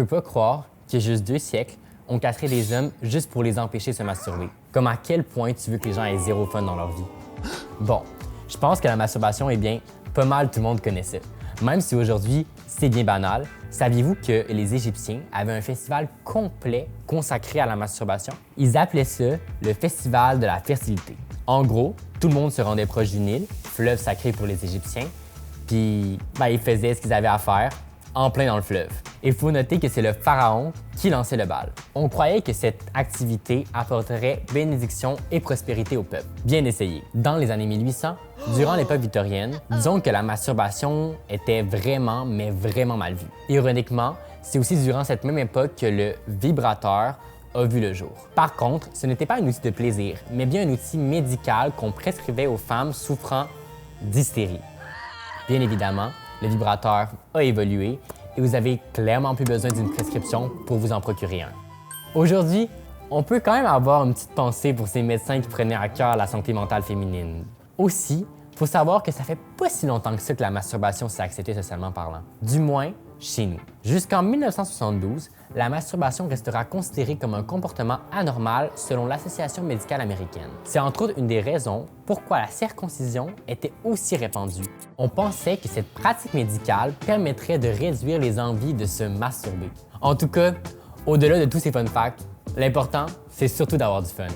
peux pas croire qu'il y a juste 2 siècles, on castrait des hommes juste pour les empêcher de se masturber. Comme à quel point tu veux que les gens aient zéro fun dans leur vie. Bon, je pense que la masturbation, eh bien, pas mal tout le monde connaît ça. Même si aujourd'hui, c'est bien banal, saviez-vous que les Égyptiens avaient un festival complet consacré à la masturbation? Ils appelaient ça le festival de la fertilité. En gros, tout le monde se rendait proche du Nil, fleuve sacré pour les Égyptiens, puis ils faisaient ce qu'ils avaient à faire en plein dans le fleuve. Il faut noter que c'est le pharaon qui lançait le bal. On croyait que cette activité apporterait bénédiction et prospérité au peuple. Bien essayé. Dans les années 1800, durant l'époque victorienne, disons que la masturbation était vraiment, mais vraiment mal vue. Ironiquement, c'est aussi durant cette même époque que le vibrateur a vu le jour. Par contre, ce n'était pas un outil de plaisir, mais bien un outil médical qu'on prescrivait aux femmes souffrant d'hystérie. Bien évidemment, le vibrateur a évolué et vous avez clairement plus besoin d'une prescription pour vous en procurer un. Aujourd'hui, on peut quand même avoir une petite pensée pour ces médecins qui prenaient à cœur la santé mentale féminine. Aussi, il faut savoir que ça fait pas si longtemps que ça que la masturbation s'est acceptée socialement parlant. Du moins, chez nous. Jusqu'en 1972, la masturbation restera considérée comme un comportement anormal selon l'Association médicale américaine. C'est entre autres une des raisons pourquoi la circoncision était aussi répandue. On pensait que cette pratique médicale permettrait de réduire les envies de se masturber. En tout cas, au-delà de tous ces fun facts, l'important, c'est surtout d'avoir du fun.